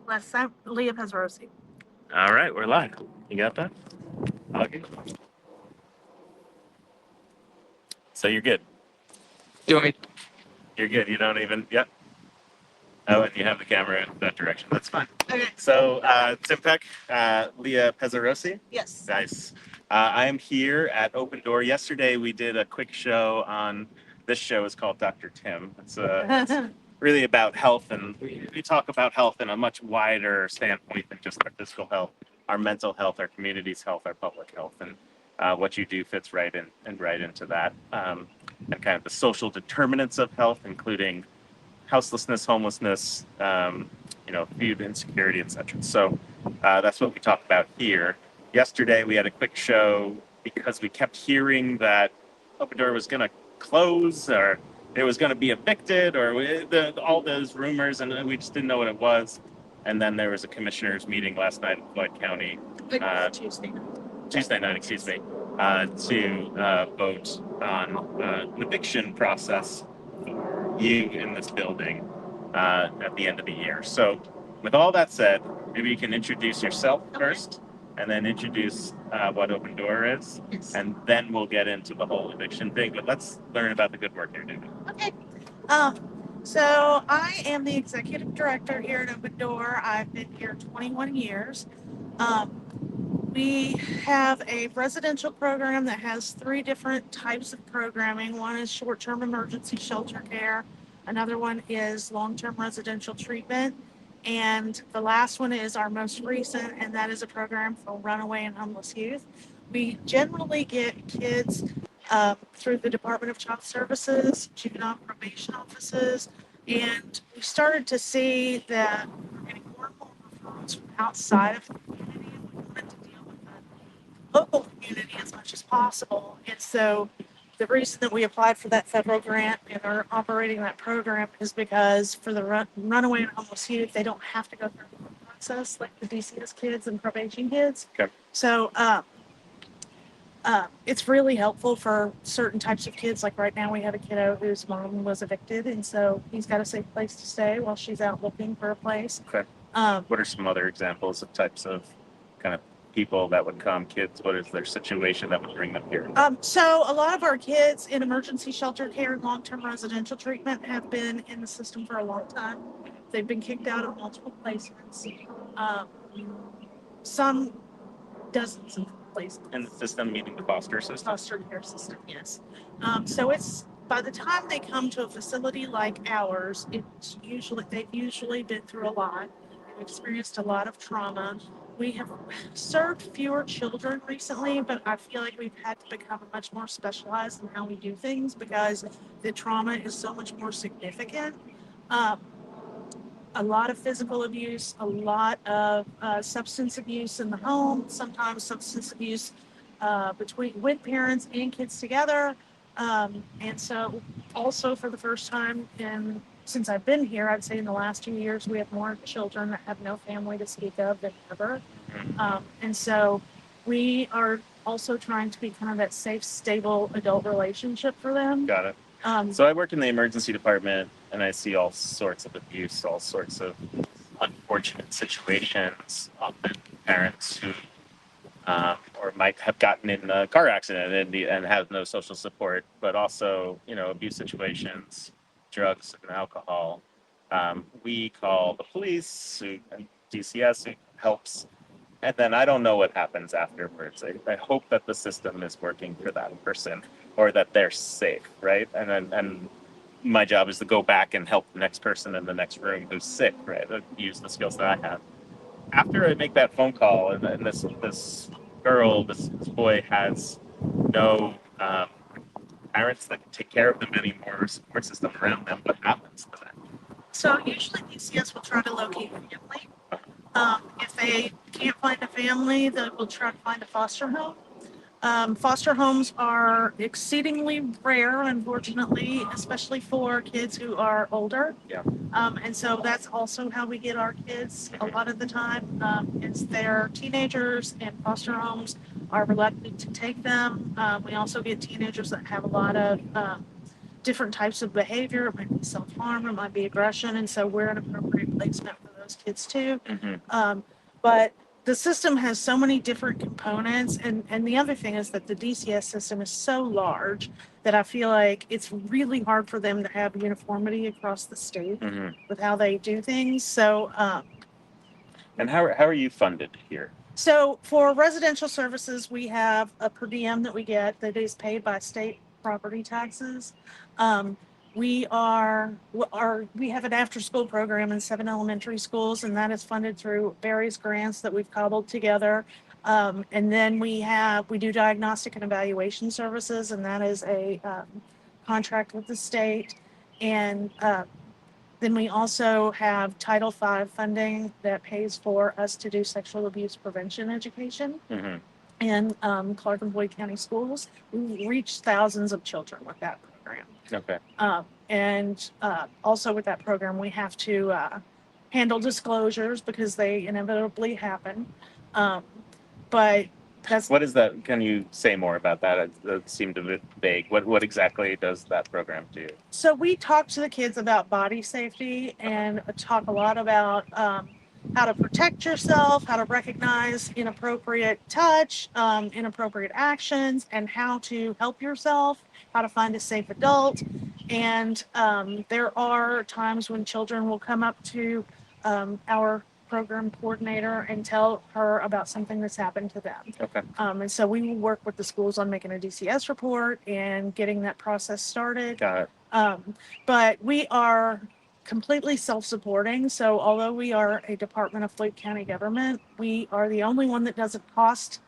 Last time, Leah Pezzarossi. All right, we're live. You got that? Okay. So you're good. You're good. You don't even. Yep. Oh, and you have the camera in that direction. That's fine. Okay. So, Tim Peck, Leah Pezzarossi. Yes. Nice. I am here at Open Door. Yesterday, we did a quick show on. This show is called Dr. Tim. It's really about health, and we talk about health in a much wider standpoint than just our physical health, our mental health, our community's health, our public health, and what you do fits right into that, and kind of the social determinants of health, including houselessness, homelessness, food insecurity, etc. So that's what we talk about here. Yesterday, we had a quick show because we kept hearing that Open Door was going to close or it was going to be evicted or all those rumors, and we just didn't know what it was. And then there was a commissioners meeting last night in Floyd County. Tuesday night, excuse me, to vote on an eviction process for you in this building at the end of the year. So with all that said, maybe you can introduce yourself first and then introduce what Open Door is. Yes. And then we'll get into the whole eviction thing. But let's learn about the good work you're doing. Okay. So I am the executive director here at Open Door. I've been here 21 years. We have a residential program that has 3 different types of programming. One is short-term emergency shelter care. Another one is long-term residential treatment. And the last one is our most recent, and that is a program for runaway and homeless youth. We generally get kids through the Department of Child Services, juvenile probation offices, and we started to see that we're getting more and more referrals from outside of the community, and we wanted to deal with the local community as much as possible. And so the reason that we applied for that federal grant and are operating that program is because for the runaway and homeless youth, they don't have to go through the process like the DCS kids and probation kids. Okay. So it's really helpful for certain types of kids. Like right now we have a kiddo whose mom was evicted, and so he's got a safe place to stay while she's out looking for a place. Okay. What are some other examples of types of kind of people that would come, kids? What is their situation that would bring them here? So a lot of our kids in emergency shelter care and long-term residential treatment have been in the system for a long time. They've been kicked out of multiple placements. Some dozens of places. In the system, meaning the foster system? Foster care system, yes. So it's by the time they come to a facility like ours, they've usually been through a lot. They've experienced a lot of trauma. We have served fewer children recently, but I feel like we've had to become much more specialized in how we do things because the trauma is so much more significant. A lot of physical abuse, a lot of substance abuse in the home, sometimes substance abuse with parents and kids together. And so also for the first time since I've been here, I'd say in the last 2 years, we have more children that have no family to speak of than ever. And so we are also trying to be kind of that safe, stable adult relationship for them. Got it. So I work in the emergency department and I see all sorts of abuse, all sorts of unfortunate situations, often parents who or might have gotten in a car accident and have no social support, but also, abuse situations, drugs and alcohol. We call the police and DCS who helps. And then I don't know what happens afterwards. I hope that the system is working for that person or that they're safe, right? And my job is to go back and help the next person in the next room who's sick, right? Use the skills that I have. After I make that phone call and this boy has no parents that can take care of them anymore, or support system around them, what happens to them? So usually DCS will try to locate family. If they can't find a family, they will try to find a foster home. Foster homes are exceedingly rare, unfortunately, especially for kids who are older. Yeah. And so that's also how we get our kids a lot of the time. It's their teenagers, and foster homes are reluctant to take them. We also get teenagers that have a lot of different types of behavior. It might be self-harm, it might be aggression, and so we're an appropriate placement for those those kids too. Mm-hmm. But the system has so many different components, and the other thing is that the DCS system is so large that I feel like it's really hard for them to have uniformity across the state Mm-hmm. with how they do things. So, And how are you funded here? so for residential services, we have a per diem that we get that is paid by state property taxes. We have an after school program in 7 elementary schools, and that is funded through various grants that we've cobbled together. And then we do diagnostic and evaluation services, and that is a contract with the state. And then we also have Title V funding that pays for us to do sexual abuse prevention education Mm-hmm. in Clark and Floyd County schools. We reach thousands of children with that program. Okay. And also with that program, we have to handle disclosures because they inevitably happen. But that's What is that? Can you say more about that? It seemed a bit vague. What exactly does that program do? so we talk to the kids about body safety and talk a lot about how to protect yourself, how to recognize inappropriate touch, inappropriate actions, and how to help yourself, how to find a safe adult. And there are times when children will come up to our program coordinator and tell her about something that's happened to them. Okay. And so we will work with the schools on making a DCS report and getting that process started. Got it. But we are completely self-supporting. So although we are a department of Floyd County government, we are the only one that doesn't cost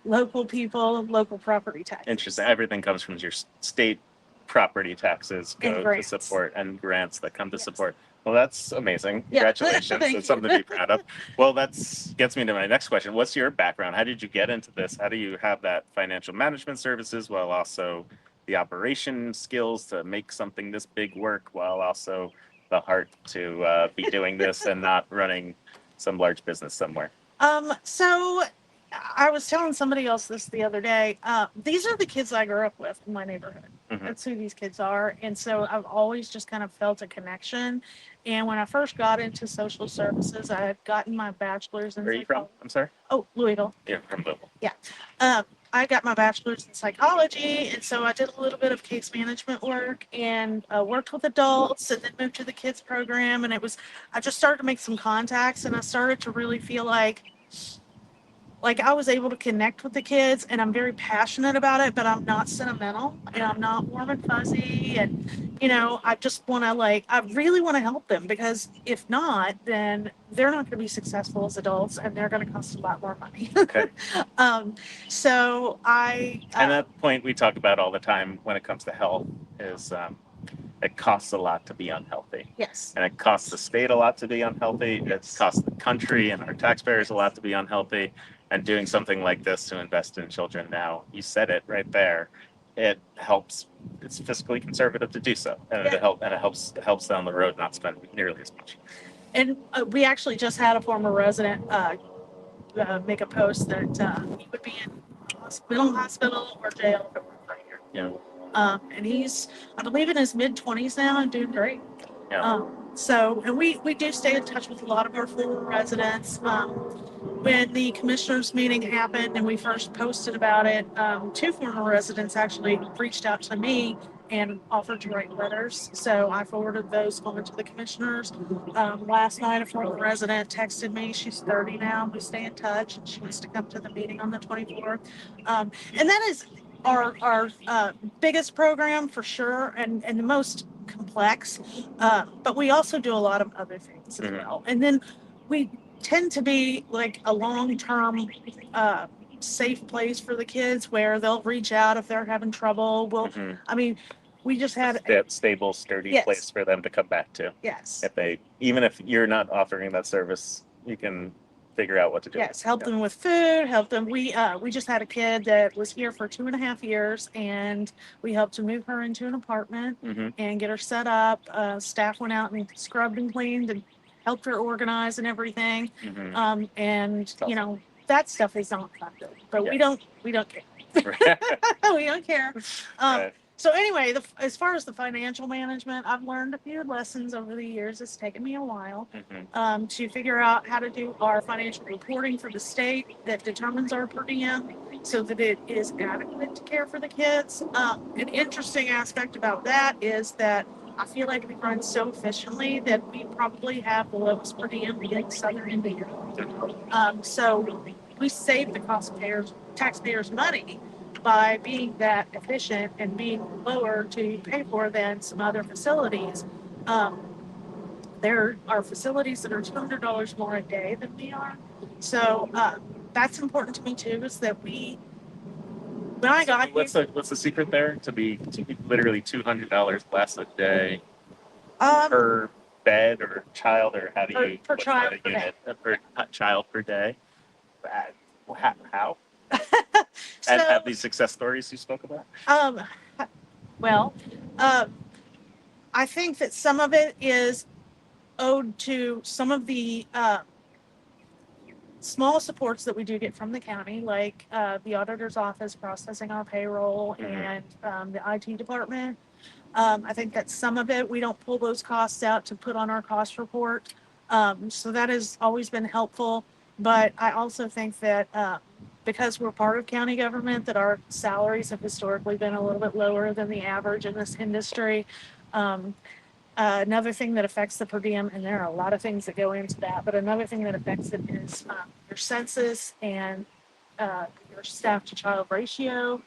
local people local property taxes. Interesting. Everything comes from your state property taxes And go to grants. support, and grants that come to Yes. support. Well, that's amazing. Yeah. Congratulations. Thank It's something to be proud of. Well, gets me to my next question. What's your background? How did you get into this? How do you have that financial management services while also the operation skills to make something this big work, while also the heart to be doing this and not running some large business somewhere? So I was telling somebody else this the other day. These are the kids I grew up with in my neighborhood. Mhm. That's who these kids are. And so I've always just kind of felt a connection. And when I first got into social services, I had gotten my bachelor's in Where are you from? I'm sorry. Oh, Louisville. Yeah, from Louisville. I got my bachelor's in psychology, and so I did a little bit of case management work and worked with adults, and then moved to the kids program. And I just started to make some contacts, and I started to really feel like I was able to connect with the kids, and I'm very passionate about it, but I'm not sentimental and I'm not warm and fuzzy. And, I just want to I really want to help them, because if not, then they're not going to be successful as adults, and they're going to cost a lot more money. Okay. So And that point we talk about all the time when it comes to health is it costs a lot to be unhealthy. yes. And it costs the state a lot to be unhealthy. It costs the country and our taxpayers a lot to be unhealthy. And doing something like this to invest in children now, you said it right there, it helps. It's fiscally conservative to do so. And Yeah. it helps down the road not spend nearly as much. And we actually just had a former resident make a post that he would be in hospital or jail if it weren't for here. Yeah. And he's, I believe, in his mid-20s now and doing great. Yeah. And we do stay in touch with a lot of our former residents. When the commissioners meeting happened and we first posted about it, 2 former residents actually reached out to me and offered to write letters. So I forwarded those on to the commissioners. Last night, a former resident texted me. She's 30 now. We stay in touch, and she wants to come to the meeting on the 24th. And that is our biggest program for sure, and the most complex. But we also do a lot of other things as well. And then we tend to be like a long-term safe place for the kids, where they'll reach out if they're having trouble. I mean, we just had stable, sturdy Yes. place for them to come back to. yes. Even if you're not offering that service, you can figure out what to do. Yes, help them with food, help them. We just had a kid that was here for 2.5 years, and we helped to move her into an apartment and get her set up. Staff went out and scrubbed and cleaned and helped her organize and everything. And that stuff is not funded, but Yeah. we don't care. We don't care. Right. So anyway, as far as the financial management, I've learned a few lessons over the years. It's taken me a while to figure out how to do our financial reporting for the state that determines our per diem so that it is adequate to care for the kids. An interesting aspect about that is that I feel like we run so efficiently that we probably have the lowest per diem in Southern Indiana. So we save the taxpayers money by being that efficient and being lower to pay for than some other facilities. Um, there are facilities that are $200 more a day than we are. So that's important to me too, is that when I got here, What's the secret there? To be literally $200 less a day um, per bed or child, or how do you per what's child the per unit per child per day? How? And so have these success stories you spoke about? um, well, uh, I think that some of it is owed to some of the small supports that we do get from the county, like the auditor's office processing our payroll and the IT department. I think that some of it, we don't pull those costs out to put on our cost report. So that has always been helpful. But I also think that because we're part of county government, that our salaries have historically been a little bit lower than the average in this industry. Um, Another thing that affects the per diem, and there are a lot of things that go into that, but another thing that affects it is your census and your staff to child ratio.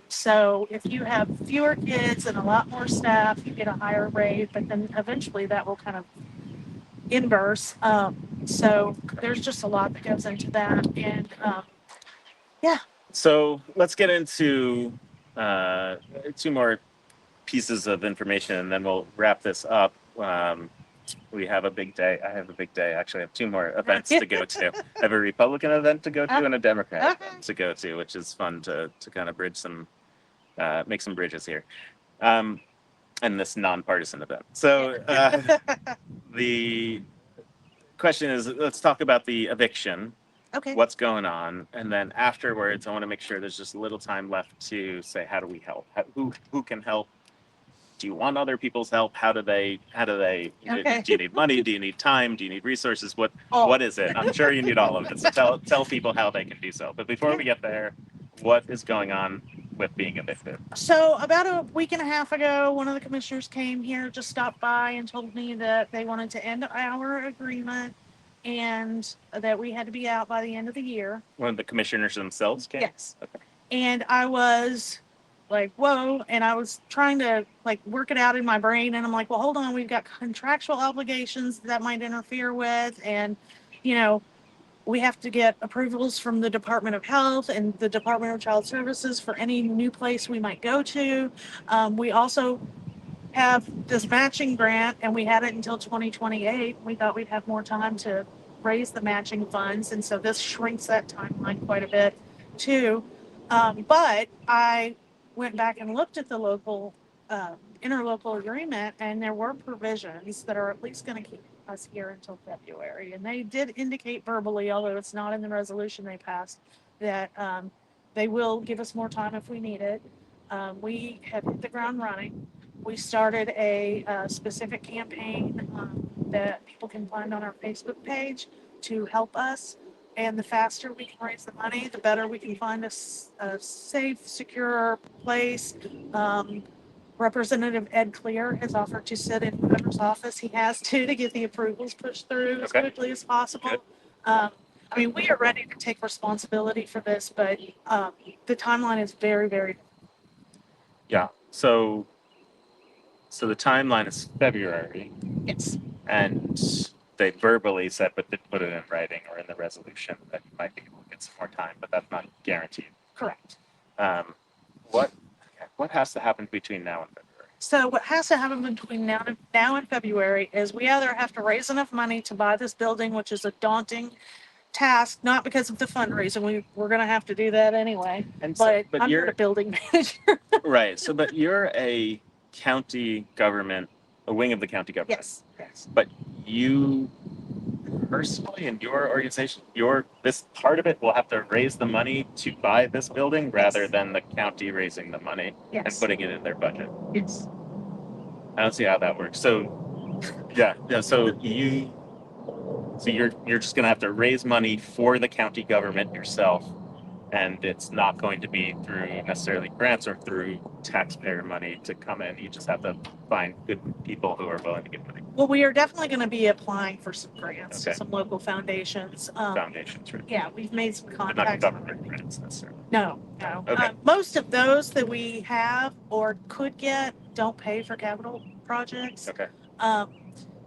So if you have fewer kids and a lot more staff, you get a higher rate, but then eventually that will kind of inverse. So there's just a lot that goes into that. And yeah. So let's get into two more pieces of information, and then we'll wrap this up. We have a big day. I have a big day. Actually, I have two more events to go to. I have a Republican event to go to and a Democrat event to go to, which is fun to kind of make some bridges here. And this nonpartisan event. So the question is, let's talk about the eviction. Okay. What's going on, and then afterwards, I want to make sure there's just a little time left to say, how do we help? Who can help? Do you want other people's help? How do they Okay. do you need money? Do you need time? Do you need resources? What is it? I'm sure you need all of it. So tell people how they can do so. But before we get there, what is going on with being evicted? So about a week and a half ago, one of the commissioners came here, just stopped by and told me that they wanted to end our agreement and that we had to be out by the end of the year. One of the commissioners themselves came? Yes. Okay. And I was like, whoa. And I was trying to like work it out in my brain. And I'm like, well, hold on. We've got contractual obligations that might interfere with. And, you know, we have to get approvals from the Department of Health and the Department of Child Services for any new place we might go to. We also have this matching grant, and we had it until 2028. We thought we'd have more time to raise the matching funds, and so this shrinks that timeline quite a bit too. But I went back and looked at the local interlocal agreement, and there were provisions that are at least going to keep us here until February. And they did indicate verbally, although it's not in the resolution they passed, that they will give us more time if we need it. We have hit the ground running. We started a specific campaign that people can find on our Facebook page to help us. And the faster we can raise the money, the better we can find a safe, secure place. Representative Ed Clear has offered to sit in whoever's office he has to get the approvals pushed through as quickly as possible. I mean, we are ready to take responsibility for this, but the timeline is very, very. Yeah. So the timeline is February. Yes. And they verbally said, but didn't put it in writing or in the resolution, that you might be able to get some more time, but that's not guaranteed. Correct. What has to happen between now and February? So what has to happen between now and February is we either have to raise enough money to buy this building, which is a daunting task, not because of the fundraising. We're going to have to do that anyway. But I'm not a building manager. Right. So, but you're a county government, a wing of the county government. Yes. But you personally in your organization, this part of it will have to raise the money to buy this building rather Yes. than the county raising the money and Yes. putting it in their budget. Yes. I don't see how that works. So yeah. So you're just gonna have to raise money for the county government yourself, and it's not going to be through necessarily grants or through taxpayer money to come in. You just have to find good people who are willing to give money. Well, we are definitely going to be applying for some grants to Okay. some local foundations. Foundations, right? Yeah, we've made some But not contacts. government grants necessarily. No. Okay. Most of those that we have or could get don't pay for capital projects. Okay.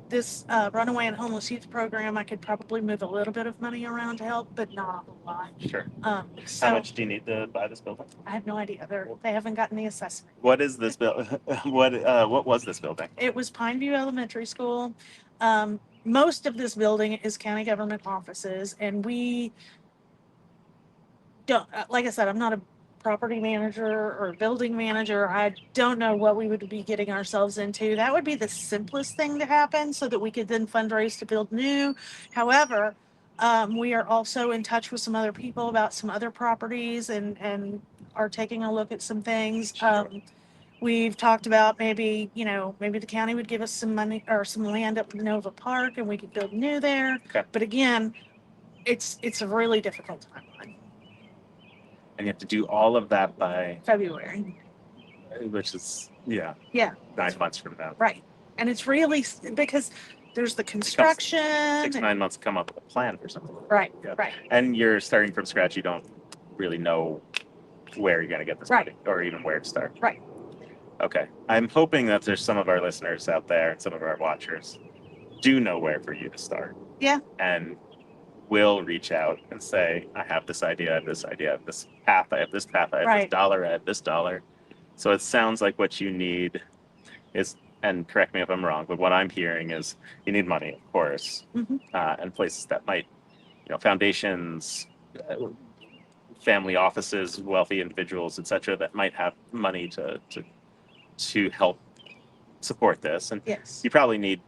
This runaway and homeless youth program, I could probably move a little bit of money around to help, but not a whole lot. Sure. So How much do you need to buy this building? I have no idea. They haven't gotten the assessment. What is this building? What was this building? It was Pineview Elementary School. Most of this building is county government offices, and we don't, like I said, I'm not a property manager or building manager. I don't know what we would be getting ourselves into. That would be the simplest thing to happen so that we could then fundraise to build new. However, we are also in touch with some other people about some other properties and are taking a look at some things. We've talked about maybe the county would give us some money or some land up in Nova Park and we could build new there. Okay. But again, it's a really difficult timeline. And you have to do all of that by February. which is 9 months from now. Right. And it's really because there's the construction. 6-9 months to come up with a plan for something. Right. Yeah. Right. And you're starting from scratch. You don't really know where you're going to get this money or even where to start. Right. Okay. I'm hoping that there's some of our listeners out there and some of our watchers do know where for you to start. Yeah. And will reach out and say, I have this idea, I have this idea, I have this path, I have this path, I have this dollar, I have this dollar. So it sounds like what you need is, and correct me if I'm wrong, but what I'm hearing is you need money, of course, and places that might, foundations, family offices, wealthy individuals, etc., that might have money to help support this. And yes, you probably need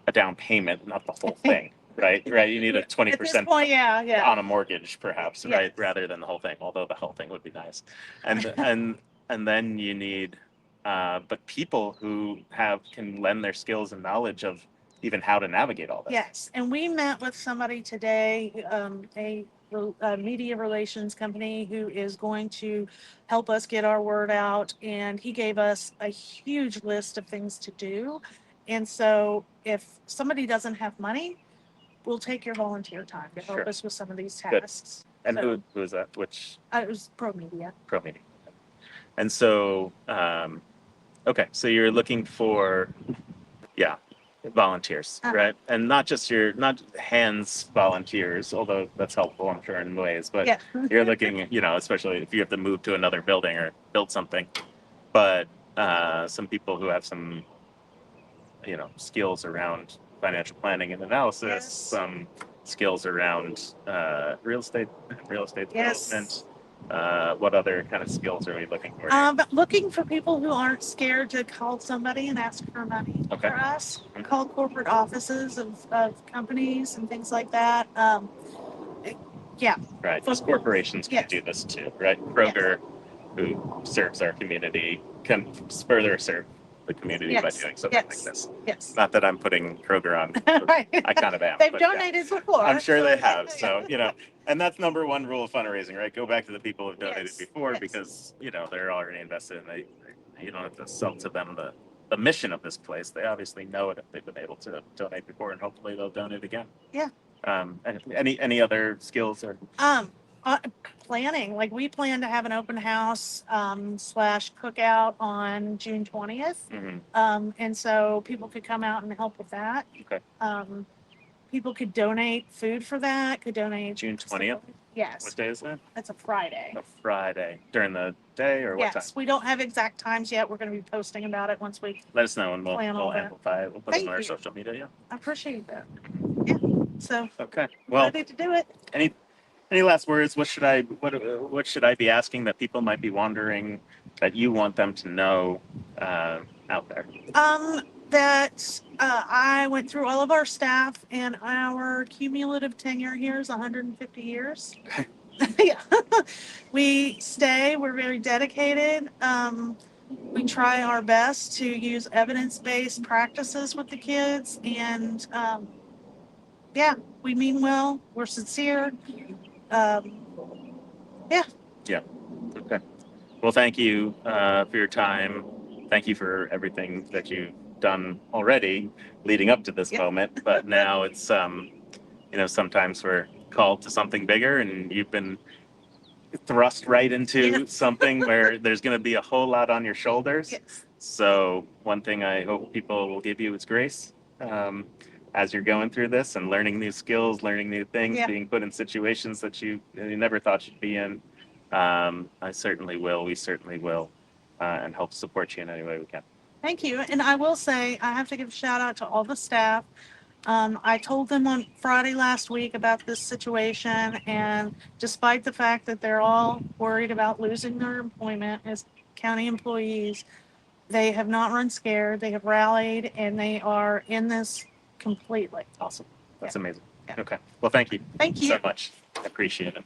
a down payment, not the whole thing. Right. You need a 20% at this point, on a mortgage, perhaps, Yes. right, rather than the whole thing. Although the whole thing would be nice, and then you need, but people who can lend their skills and knowledge of even how to navigate all this. Yes, and we met with somebody today, a media relations company who is going to help us get our word out, and he gave us a huge list of things to do. And so, if somebody doesn't have money, we'll take your volunteer time to help us with some of these tasks. And so, who is that? Which? It was Pro Media. Pro Media. And so, okay, so you're looking for, volunteers, right? And not hands volunteers, although that's helpful, I'm sure, in ways. But you're looking, especially if you have to move to another building or build something. But some people who have some, skills around financial planning and analysis, some skills around real estate development. What other kind of skills are we looking for? Looking for people who aren't scared to call somebody and ask for money for us. Call corporate offices of companies and things like that. Right. Just corporations can do this too, right? Kroger, who serves our community, can further serve the community by doing something like this. Yes. Not that I'm putting Kroger on. I kind of am. They've donated before. I'm sure they have. So, and that's number one rule of fundraising, right? Go back to the people who've donated before because, they're already invested and you don't have to sell to them the mission of this place. They obviously know it if they've been able to donate before, and hopefully they'll donate again. Yeah. And any other skills or? Planning, like we plan to have an open house / cookout on June 20th. And so people could come out and help with that. Okay. People could donate food for that, could donate. June 20th? Yes. What day is that? That's a Friday. A Friday. During the day or what time? Yes, we don't have exact times yet. We're going to be posting about it once we let us know and we'll amplify it. We'll put it on our social media. Yeah. I appreciate that. Yeah. So. Okay. Well, ready to do it. Any last words? What should I be asking that people might be wondering that you want them to know out there? that I went through all of our staff, and our cumulative tenure here is 150 years. Yeah. We stay, we're very dedicated. We try our best to use evidence-based practices with the kids, and yeah, we mean well, we're sincere. Um, yeah. Yeah. Okay. Well, thank you for your time. Thank you for everything that you've done already leading up to this Yep. moment. But now it's, sometimes we're called to something bigger, and you've been thrust right into Yeah. something where there's going to be a whole lot on your shoulders. Yes. So one thing I hope people will give you is grace as you're going through this and learning new skills, learning new things, Yeah. being put in situations that you never thought you'd be in. I certainly will. We certainly will, and help support you in any way we can. Thank you. And I will say, I have to give a shout out to all the staff. I told them on Friday last week about this situation, and despite the fact that they're all worried about losing their employment as county employees, they have not run scared. They have rallied, and they are in this completely. Awesome. That's Yeah. amazing. Yeah. Okay. Well, thank you Thank you. so much. I appreciate it.